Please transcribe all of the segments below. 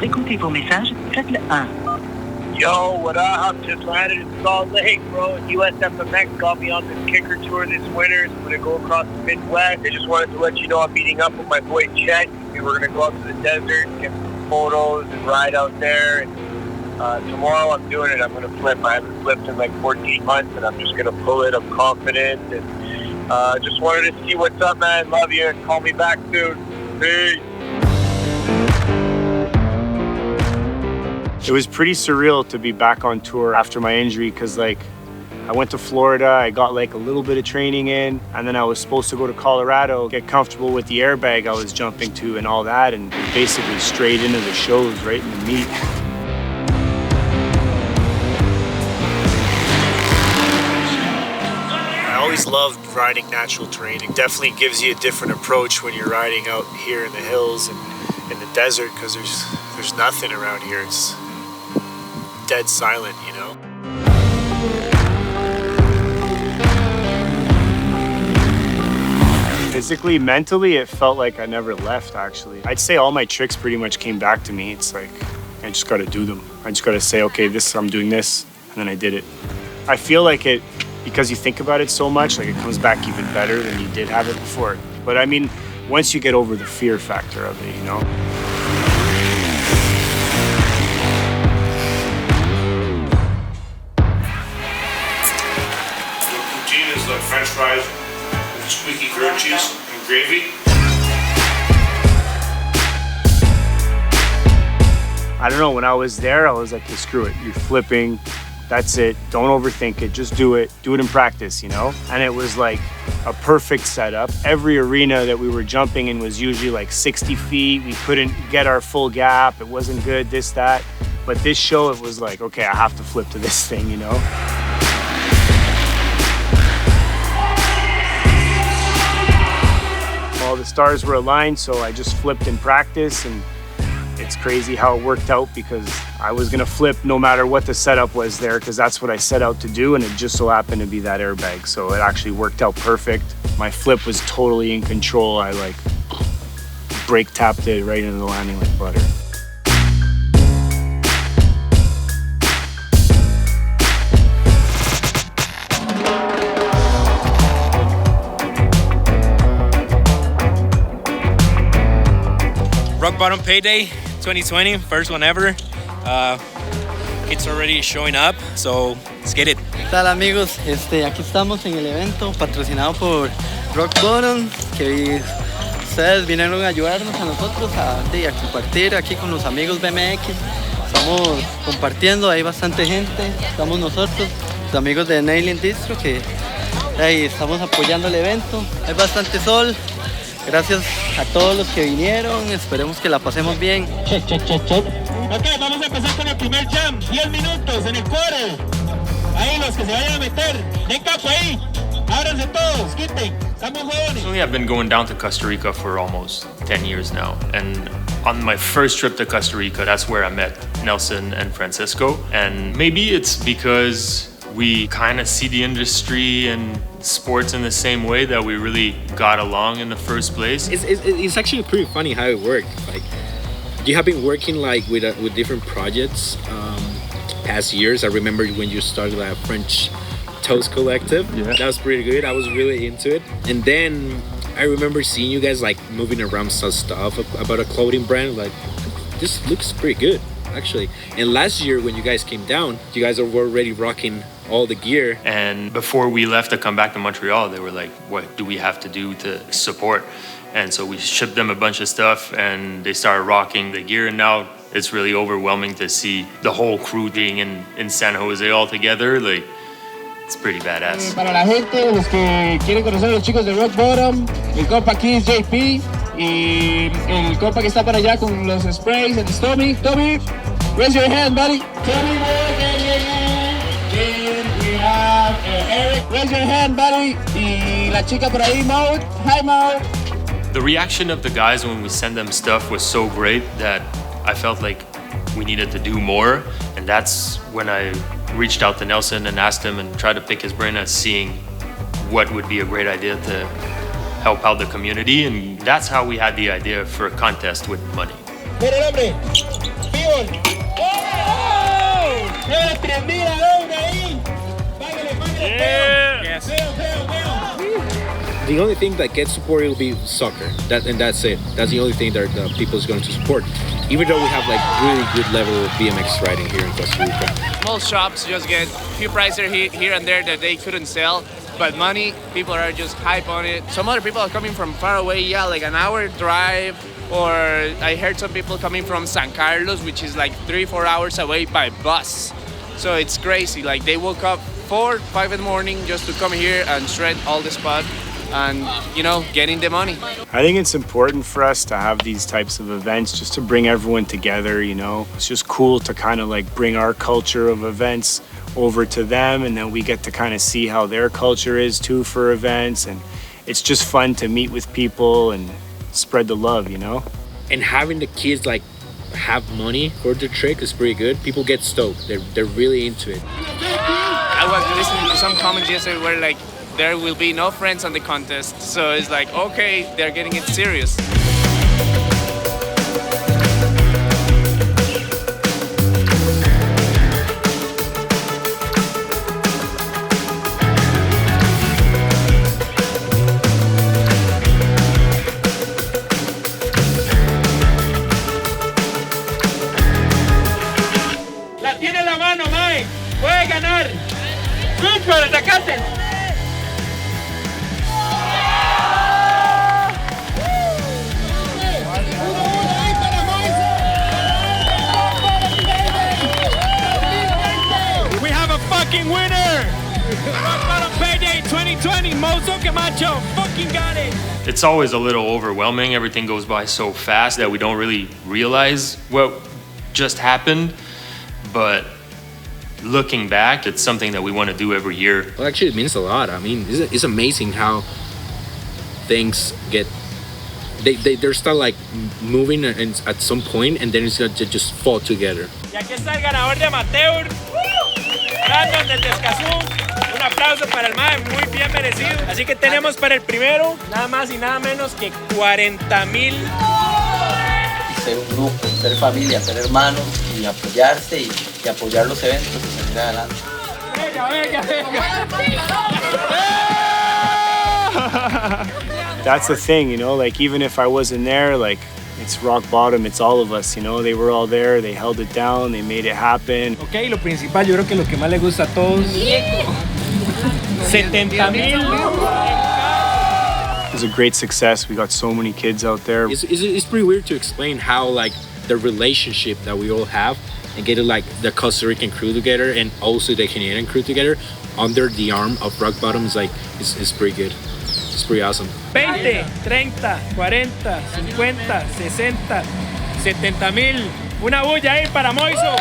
Pour écouter vos messages, faites le 1. Yo, what up? Just landed in Salt Lake, bro. USFMX got me on this kicker tour this winter. So I'm going to go across the Midwest. I just wanted to let you know I'm meeting up with my boy Chet. We're going to go out to the desert, get some photos, and ride out there. And, tomorrow I'm doing it. I'm going to flip. I haven't flipped in like 14 months, and I'm just going to pull it. I'm confident. And just wanted to see what's up, man. Love you. Call me back soon. Peace. It was pretty surreal to be back on tour after my injury because like I went to Florida, I got like a little bit of training in, and then I was supposed to go to Colorado, get comfortable with the airbag I was jumping to and all that, and basically straight into the shows, right in the meat. I always loved riding natural terrain. It definitely gives you a different approach when you're riding out here in the hills and in the desert because there's nothing around here. It's dead silent, you know? Physically, mentally, it felt like I never left, actually. I'd say all my tricks pretty much came back to me. It's like, I just gotta do them. I just gotta say, okay, I'm doing this, and then I did it. I feel like it, because you think about it so much, like it comes back even better than you did have it before. But I mean, once you get over the fear factor of it, you know? Like French fries with squeaky grilled cheese and gravy. I don't know, when I was there, I was like, hey, screw it, you're flipping, that's it, don't overthink it, just do it in practice, you know? And it was like a perfect setup. Every arena that we were jumping in was usually like 60 feet, we couldn't get our full gap, it wasn't good, this, that. But this show, it was like, okay, I have to flip to this thing, you know? All the stars were aligned, so I just flipped in practice, and it's crazy how it worked out because I was gonna flip no matter what the setup was there because that's what I set out to do, and it just so happened to be that airbag, so it actually worked out perfect. My flip was totally in control. I like brake tapped it right into the landing like butter. Rockbottom Payday 2020, first one ever. It's already showing up, so let's get it. ¿Qué tal, amigos? Aquí estamos en el evento patrocinado por Rockbottom, que ustedes vinieron a ayudarnos a nosotros a compartir aquí con los amigos BMX. Estamos compartiendo, hay bastante gente, estamos nosotros, los amigos de Nailing Distro, que estamos apoyando el evento. Hay bastante sol. Gracias a todos los que vinieron, esperemos que la pasemos bien. Check. Ok, vamos a empezar con el primer jam, 10 minutos en el quarter. Ahí los que se vayan a meter, den capo ahí, ábranse todos, quiten, estamos jóvenes. So I've been going down to Costa Rica for almost 10 years now, and on my first trip to Costa Rica, that's where I met Nelson and Francisco, and maybe it's because we kind of see the industry and sports in the same way that we really got along in the first place. It's actually pretty funny how it worked. Like, you have been working like with different projects past years. I remember when you started that French Toast Collective. Yeah. That was pretty good. I was really into it. And then I remember seeing you guys like moving around some stuff about a clothing brand. Like, this looks pretty good, actually. And last year when you guys came down, you guys were already rocking all the gear. And before we left to come back to Montreal, they were like, what do we have to do to support? And so we shipped them a bunch of stuff and they started rocking the gear. And now it's really overwhelming to see the whole crew being in San Jose all together. Like, it's pretty badass. Para la gente, los que quieren conocer a los chicos de Rockbottom, el compa aquí es JP y el compa que está para allá con los sprays, el Tommy. Tommy, raise your hand, buddy. Tommy, we have Eric, raise your hand, buddy. Y la chica por ahí, Maud. Hi, Maud. The reaction of the guys when we send them stuff was so great that I felt like we needed to do more. And that's when I reached out to Nelson and asked him and tried to pick his brain as seeing what would be a great idea to help out the community. And that's how we had the idea for a contest with money. Mira el hombre. Pibon. ¡Oh! 3,000 a doble ahí. Págale. Yes. The only thing that gets supported will be soccer. That's it. That's the only thing that the people is going to support. Even though we have like really good level of BMX riding here in Costa Rica. Most shops just get a few prices here and there that they couldn't sell. But money, people are just hype on it. Some other people are coming from far away, yeah, like an hour drive. Or I heard some people coming from San Carlos, which is like 3-4 hours away by bus. So it's crazy. Like they woke up 4-5 in the morning just to come here and shred all the spot and, you know, getting the money. I think it's important for us to have these types of events just to bring everyone together, you know. It's just cool to kind of like bring our culture of events over to them, and then we get to kind of see how their culture is too for events, and it's just fun to meet with people and spread the love, you know. And having the kids like have money for the trick is pretty good. People get stoked. They're really into it. I was listening to some comments yesterday where like there will be no friends on the contest, so it's like, okay, they're getting it serious. La tiene en la mano, Mike. Puede ganar. Switch para atacarte. We have a fucking winner! Rockbottom Payday 2020, Mozo Camacho fucking got it! It's always a little overwhelming. Everything goes by so fast that we don't really realize what just happened. But looking back, it's something that we want to do every year. Well, actually, it means a lot. I mean, it's amazing how things get. They're start like moving at some point, and then it's going to just fall together. Y aquí está el ganador de amateur, Brandon desde Escazú. Un aplauso para el mae, muy bien merecido. Así que tenemos para el primero nada más y nada menos que 40,000. Ser un grupo, ser familia, ser hermanos y apoyarse y apoyar los eventos y salir adelante. That's the thing, you know, like even if I wasn't there, like it's rock bottom, it's all of us, you know. They were all there, they held it down, they made it happen. Ok, lo principal, yo creo que lo que más le gusta a todos. 70,000. It was a great success. We got so many kids out there. It's pretty weird to explain how like the relationship that we all have and getting like the Costa Rican crew together and also the Canadian crew together under the arm of Rock Bottom is like it's pretty good. It's pretty awesome. 20, 30, 40, 50, 60, 70,000. Una bulla ahí para Moiso.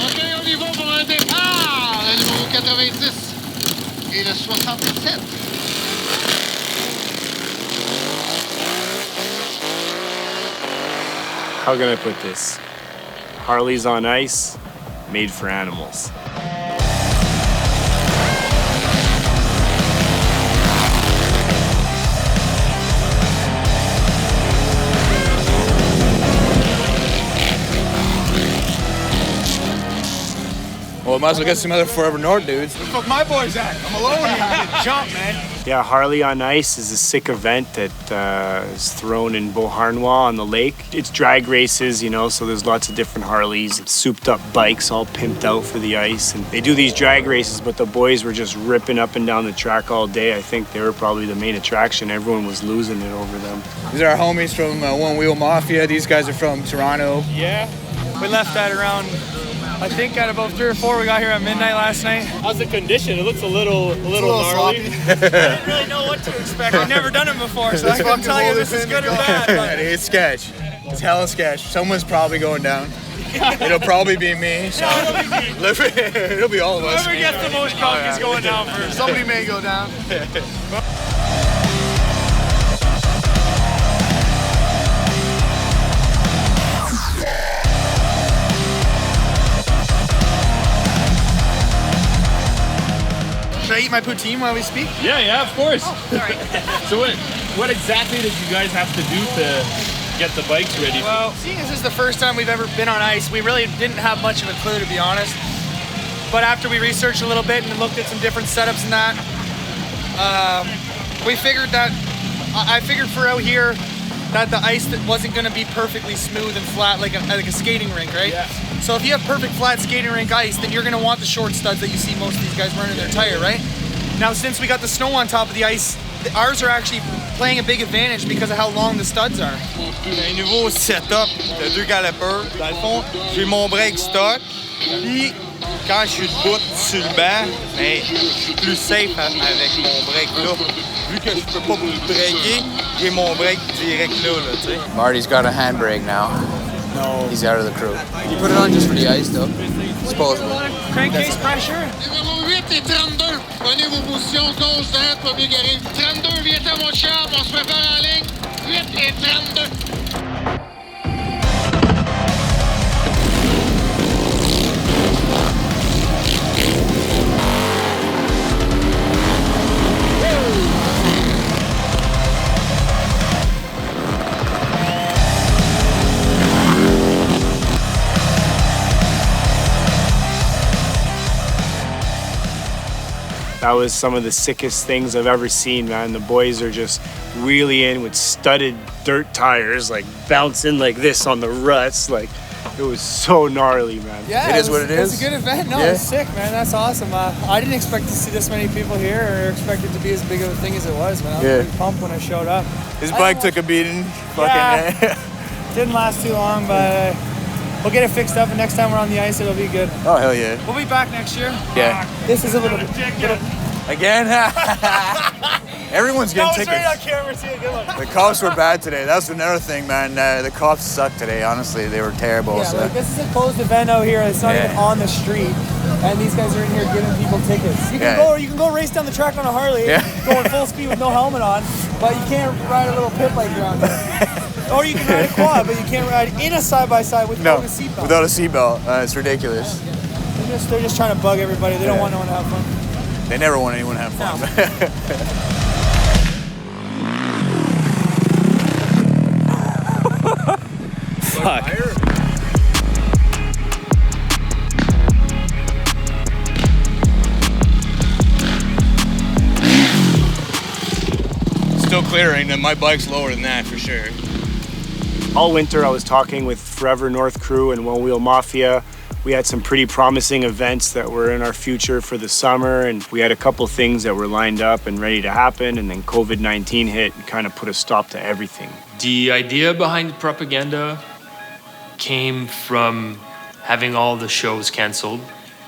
Ok, on y va pour un départ. Le numéro 90 et le 67. How can I put this? Harley's on ice, made for animals. Well, we might as well get some other Forever North dudes. Where the fuck my boys at? I'm alone here. Jump, man. Yeah, Harley on Ice is a sick event that is thrown in Beauharnois on the lake. It's drag races, you know, so there's lots of different Harleys, souped up bikes all pimped out for the ice. And they do these drag races, but the boys were just ripping up and down the track all day. I think they were probably the main attraction. Everyone was losing it over them. These are our homies from One Wheel Mafia. These guys are from Toronto. Yeah, we left at around, I think at about 3 or 4. We got here at midnight last night. How's the condition? It looks a little gnarly. I didn't really know what to expect. I've never done it before, so I can't tell you this is good or bad. But It's sketch. It's hella sketch. Someone's probably going down. It'll probably be me. So. It'll be all of us. whoever gets the most drunk is going down first. Somebody may go down. I eat my poutine while we speak? Yeah, of course. Oh, sorry. So what exactly did you guys have to do to get the bikes ready? Well, seeing as this is the first time we've ever been on ice, we really didn't have much of a clue, to be honest. But after we researched a little bit and looked at some different setups and that, we figured that, I figured for out here that the ice that wasn't gonna be perfectly smooth and flat like a skating rink, right? Yeah. So if you have perfect flat skating rink ice, then you're gonna want the short studs that you see most of these guys running their tire, right? Now, since we got the snow on top of the ice, ours are actually playing a big advantage because of how long the studs are. Un nouveau setup de 2 calipers. Dans le fond, j'ai mon break stock. Puis, quand je suis debout sur le banc, ben, je suis plus safe avec mon break là. Vu que je peux pas breaker, j'ai mon break direct là, tu sais. Marty's got a handbrake now. No. He's out of the crew. You put it on just for the ice, though. Disposable. Crankcase pressure. Numéro 8 et 32. Prenez vos positions gauche, droite, pas mieux garé. 32, viens à mon char, on se prépare en ligne. 8 et 32. That was some of the sickest things I've ever seen, man. The boys are just really in with studded dirt tires, like bouncing like this on the ruts. Like, it was so gnarly, man. Yeah, it is what it is. It was a good event. No, yeah. It was sick, man. That's awesome. I didn't expect to see this many people here or expect it to be as big of a thing as it was, man. I was pretty pumped when I showed up. His bike took a beating. Didn't last too long, but we'll get it fixed up, and next time we're on the ice, it'll be good. Oh, hell yeah. We'll be back next year. Yeah. This is a little Again? Everyone's getting tickets. Right on camera, too. Good one. The cops were bad today. That's another thing, man. The cops sucked today, honestly. They were terrible. Yeah, like, this is a closed event out here. It's not even on the street. And these guys are in here giving people tickets. You can go race down the track on a Harley, going full speed with no helmet on, but you can't ride a little pit bike around here. Or you can ride a quad, but you can't ride in a side-by-side without a seatbelt. Without a seatbelt. It's ridiculous. They're just trying to bug everybody. They don't want no one to have fun. They never want anyone to have fun. Fuck. Still clearing, and my bike's lower than that for sure. All winter I was talking with Forever North Crew and One Wheel Mafia. We had some pretty promising events that were in our future for the summer, and we had a couple things that were lined up and ready to happen, and then COVID-19 hit and kind of put a stop to everything. The idea behind propaganda came from having all the shows canceled,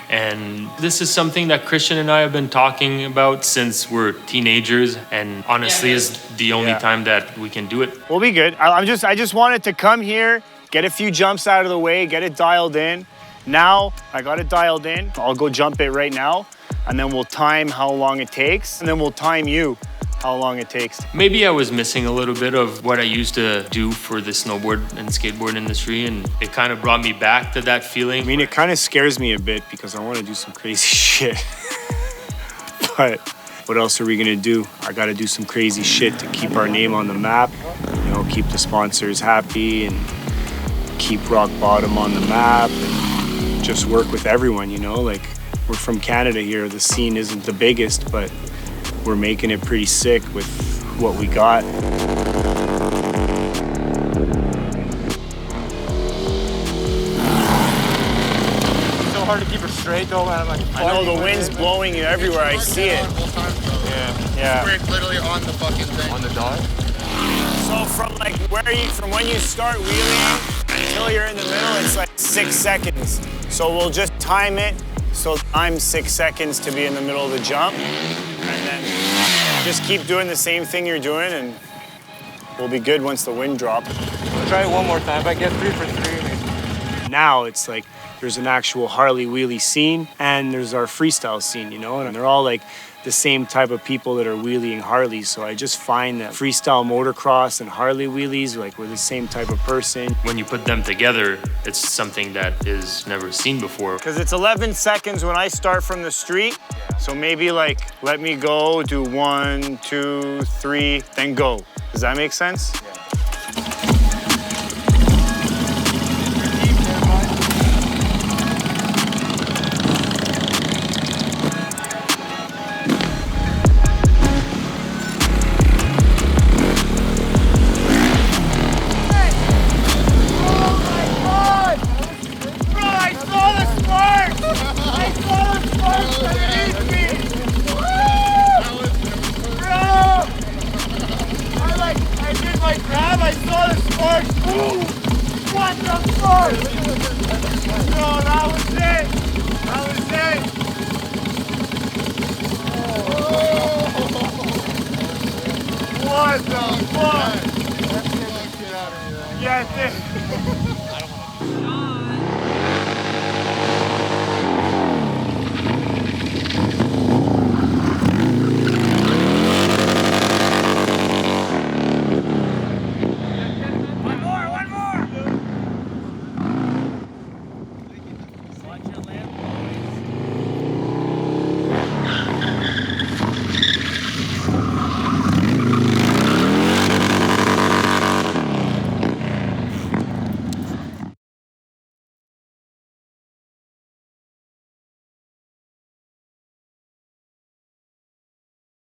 and this is something that Christian and I have been talking about since we're teenagers, and honestly is the only time that we can do it. We'll be good. I just wanted to come here, get a few jumps out of the way, get it dialed in. Now, I got it dialed in. I'll go jump it right now, and then we'll time how long it takes, and then we'll time you how long it takes. Maybe I was missing a little bit of what I used to do for the snowboard and skateboard industry, and it kind of brought me back to that feeling. I mean, it kind of scares me a bit because I want to do some crazy shit. But what else are we gonna do? I gotta do some crazy shit to keep our name on the map, you know, keep the sponsors happy and keep Rock Bottom on the map. Just work with everyone, you know, like we're from Canada here. The scene isn't the biggest, but we're making it pretty sick with what we got. It's so hard to keep it straight though, man. I know the wind's blowing you everywhere. I see it. Yeah. We're literally on the fucking thing. On the dot. So from when you start wheeling until you're in the middle, it's like 6 seconds. So we'll just time it so I'm 6 seconds to be in the middle of the jump, and then just keep doing the same thing you're doing, and we'll be good once the wind drops. Try it one more time. If I get 3 for 3. Now it's like There's an actual Harley wheelie scene, and there's our freestyle scene, you know, and they're all like the same type of people that are wheeling Harleys. So I just find that freestyle motocross and Harley wheelies, like, we're the same type of person. When you put them together, it's something that is never seen before. Because it's 11 seconds when I start from the street. So maybe like, let me go, do 1, 2, 3, then go. Does that make sense? Yeah. I did my grab, I saw the sparks. Ooh, what the fuck?